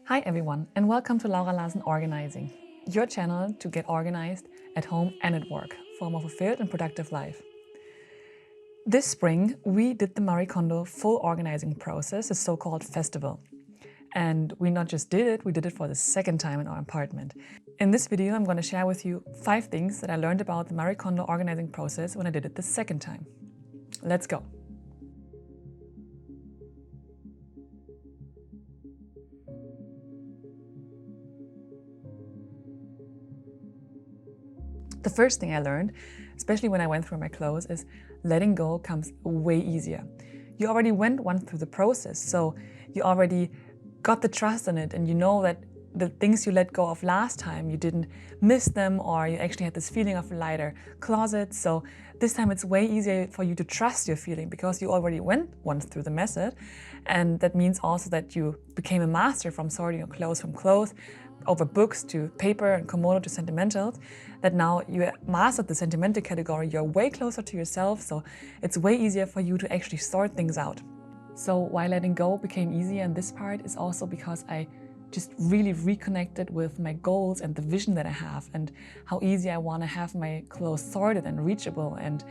Hi everyone, and welcome to Laura Larsen Organizing, your channel to get organized at home and at work for a more fulfilled and productive life. This spring, we did the Marie Kondo full organizing process, a so-called festival. And we not just did it, we did it for the second time in our apartment. In this video, I'm going to share with you 5 things that I learned about the Marie Kondo organizing process when I did it the second time. Let's go. The first thing I learned, especially when I went through my clothes, is letting go comes way easier. You already went once through the process, so you already got the trust in it, and you know that the things you let go of last time, you didn't miss them, or you actually had this feeling of a lighter closet. So this time it's way easier for you to trust your feeling because you already went once through the method. And that means also that you became a master from sorting your clothes from clothes, over books to paper and Komodo to sentimentals, that now you mastered the sentimental category, you're way closer to yourself, so it's way easier for you to actually sort things out. So why letting go became easier in this part is also because I just really reconnected with my goals and the vision that I have and how easy I want to have my clothes sorted and reachable, and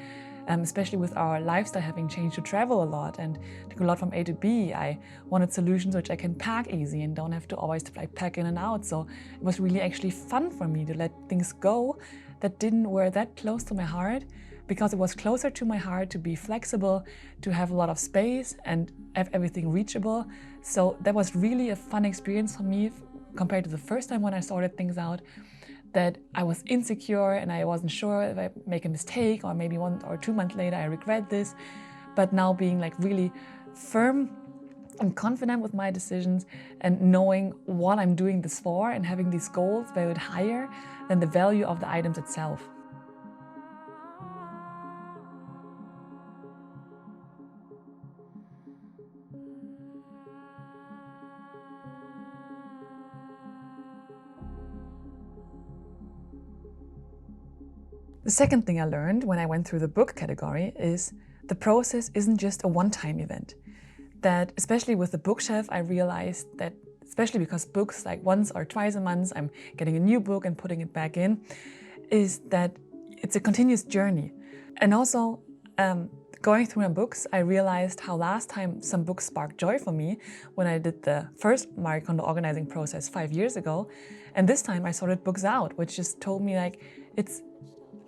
especially with our lifestyle having changed to travel a lot and to go a lot from A to B, I wanted solutions which I can pack easy and don't have to always pack in and out. So it was really actually fun for me to let things go that were that close to my heart, because it was closer to my heart to be flexible, to have a lot of space and have everything reachable. So that was really a fun experience for me compared to the first time when I sorted things out, that I was insecure and I wasn't sure if I make a mistake or maybe 1 or 2 months later I regret this. But now being really firm and confident with my decisions and knowing what I'm doing this for and having these goals valued higher than the value of the items itself. The second thing I learned when I went through the book category is the process isn't just a one-time event. That especially with the bookshelf, I realized that, especially because books like once or twice a month, I'm getting a new book and putting it back in, is that it's a continuous journey. And also, going through my books, I realized how last time some books sparked joy for me when I did the first Marie Kondo organizing process 5 years ago. And this time I sorted books out, which just told me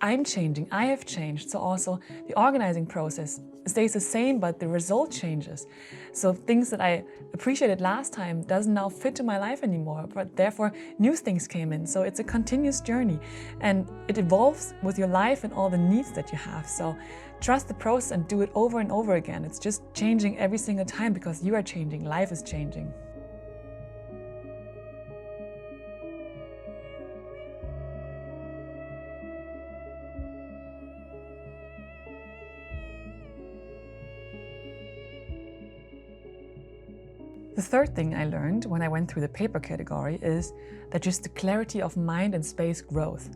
I'm changing, I have changed, so also the organizing process stays the same, but the result changes. So things that I appreciated last time doesn't now fit to my life anymore, but therefore new things came in. So it's a continuous journey and it evolves with your life and all the needs that you have. So trust the process and do it over and over again. It's just changing every single time because you are changing, life is changing. The third thing I learned when I went through the paper category is that just the clarity of mind and space growth.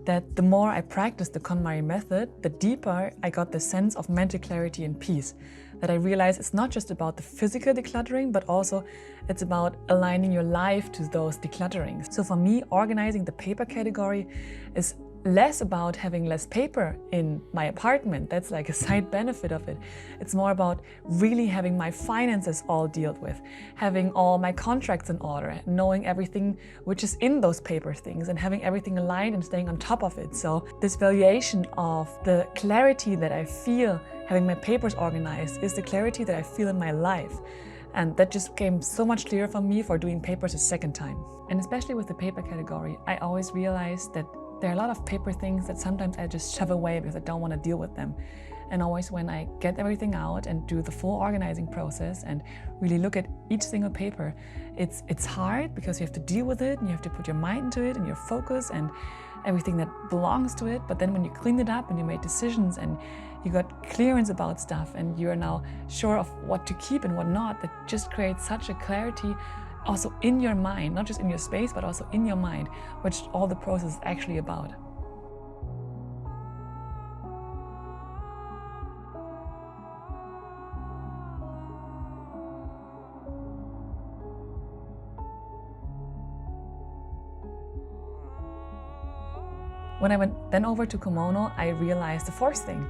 That the more I practiced the KonMari method, the deeper I got the sense of mental clarity and peace. That I realized it's not just about the physical decluttering, but also it's about aligning your life to those declutterings. So for me, organizing the paper category is less about having less paper in my apartment. That's like a side benefit of it. It's more about really having my finances all dealt with, having all my contracts in order, knowing everything which is in those paper things and having everything aligned and staying on top of it. So this valuation of the clarity that I feel having my papers organized is the clarity that I feel in my life. And that just became so much clearer for me for doing papers a second time. And especially with the paper category, I always realized that there are a lot of paper things that sometimes I just shove away because I don't want to deal with them. And always when I get everything out and do the full organizing process and really look at each single paper, it's hard because you have to deal with it and you have to put your mind into it and your focus and everything that belongs to it. But then when you clean it up and you made decisions and you got clearance about stuff and you are now sure of what to keep and what not, that just creates such a clarity also in your mind, not just in your space, but also in your mind, which all the process is actually about. When I went then over to Kimono, I realized the fourth thing,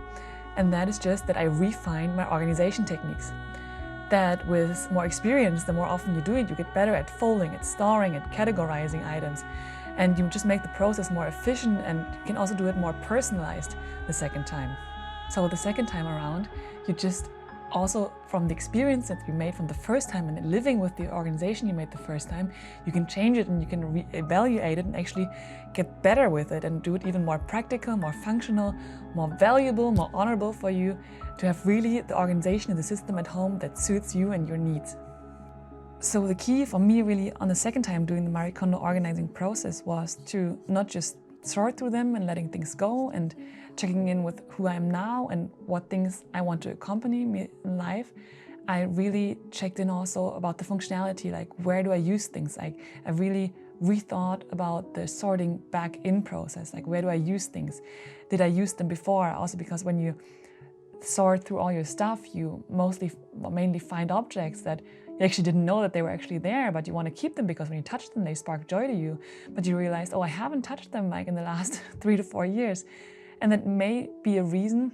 and that is just that I refined my organization techniques. That with more experience, the more often you do it, you get better at folding, at storing, at categorizing items, and you just make the process more efficient, and you can also do it more personalized the second time. So the second time around, you just also, from the experience that you made from the first time and living with the organization you made the first time, you can change it and you can reevaluate it and actually get better with it and do it even more practical, more functional, more valuable, more honorable for you, to have really the organization and the system at home that suits you and your needs. So the key for me really on the second time doing the Marie Kondo organizing process was to not just sort through them and letting things go and checking in with who I am now and what things I want to accompany me in life. I really checked in also about the functionality, like where do I use things? Like I really rethought about the sorting back in process, like where do I use things? Did I use them before? Also because when you sort through all your stuff, you mainly find objects that you actually didn't know that they were actually there, but you want to keep them because when you touch them, they spark joy to you. But you realize, oh, I haven't touched them like in the last 3 to 4 years. And that may be a reason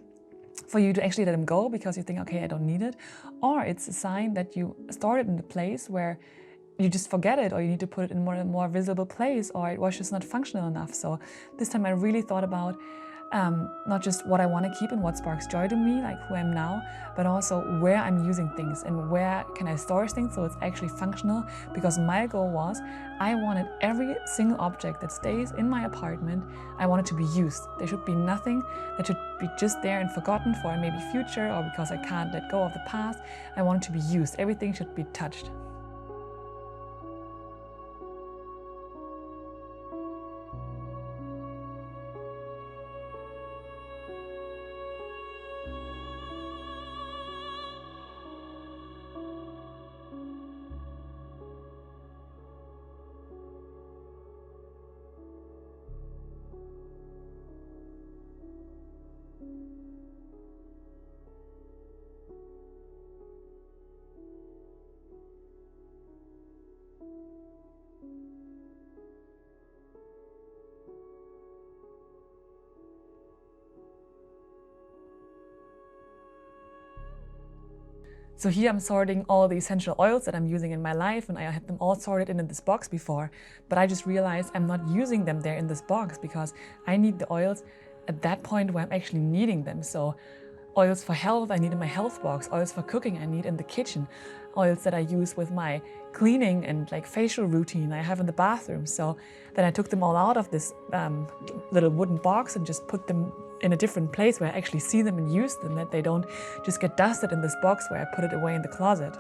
for you to actually let them go because you think, okay, I don't need it. Or it's a sign that you stored it in a place where you just forget it, or you need to put it in a more visible place, or it was just not functional enough. So this time I really thought about not just what I want to keep and what sparks joy to me, like who I am now, but also where I'm using things and where can I store things so it's actually functional. Because my goal was, I wanted every single object that stays in my apartment, I want it to be used. There should be nothing that should be just there and forgotten for maybe future, or because I can't let go of the past. I want it to be used. Everything should be touched. So here I'm sorting all the essential oils that I'm using in my life, and I had them all sorted in this box before, but I just realized I'm not using them there in this box because I need the oils at that point where I'm actually needing them. So oils for health I need in my health box, oils for cooking I need in the kitchen, oils that I use with my cleaning and like facial routine I have in the bathroom. So then I took them all out of this little wooden box and just put them in a different place where I actually see them and use them, that they don't just get dusted in this box where I put it away in the closet.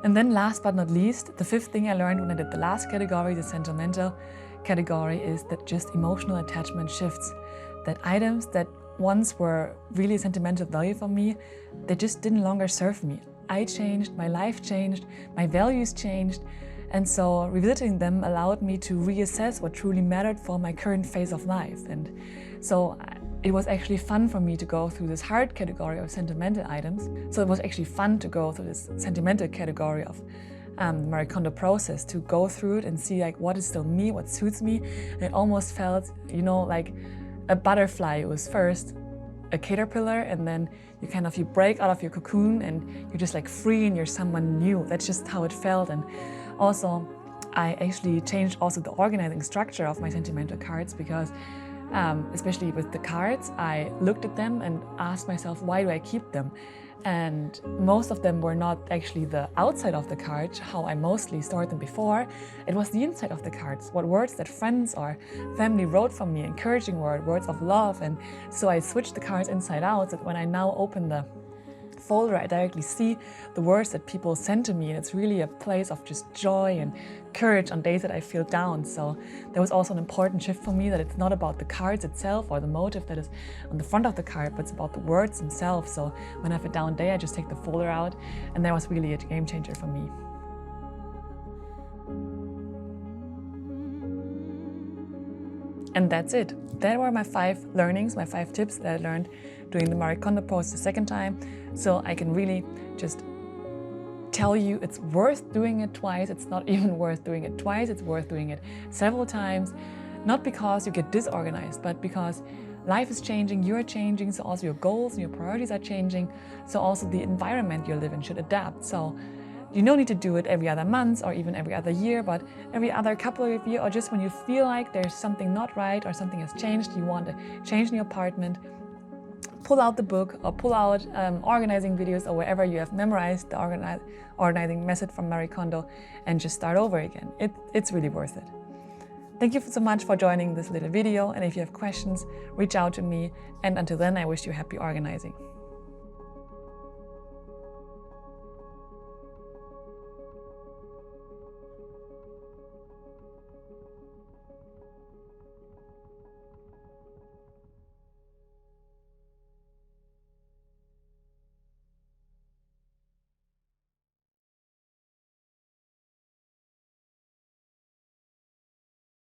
And then last but not least, the fifth thing I learned when I did the last category, the sentimental category, is that just emotional attachment shifts. That items that once were really a sentimental value for me, they just didn't longer serve me. I changed, my life changed, my values changed. And so revisiting them allowed me to reassess what truly mattered for my current phase of life. And so it was actually fun for me to go through this hard category of sentimental items. So it was actually fun to go through this sentimental category of the Marie Kondo process, to go through it and see like what is still me, what suits me. And it almost felt, you know, like a butterfly. It was first a caterpillar, and then you break out of your cocoon and you're just like free and you're someone new. That's just how it felt. And also I actually changed also the organizing structure of my sentimental cards, because especially with the cards, I looked at them and asked myself, why do I keep them? And most of them were not actually the outside of the card, how I mostly stored them before. It was the inside of the cards, what words that friends or family wrote for me, encouraging words of love. And so I switched the cards inside out, so that when I now open the folder, I directly see the words that people send to me, and it's really a place of just joy and courage on days that I feel down. So that was also an important shift for me, that it's not about the cards itself or the motive that is on the front of the card, but it's about the words themselves. So when I have a down day, I just take the folder out, and that was really a game changer for me. And that's it. That were my 5 learnings, my 5 tips that I learned doing the Marie Kondo process the second time. So I can really just tell you it's worth doing it twice. It's not even worth doing it twice, it's worth doing it several times. Not because you get disorganized, but because life is changing, you're changing, so also your goals and your priorities are changing. So also the environment you live in should adapt. So you don't need to do it every other month or even every other year, but every other couple of years, or just when you feel like there's something not right or something has changed, you want to change in your apartment, pull out the book or pull out organizing videos or wherever you have memorized the organizing method from Marie Kondo, and just start over again. It's really worth it. Thank you so much for joining this little video, and if you have questions, reach out to me, and until then, I wish you happy organizing.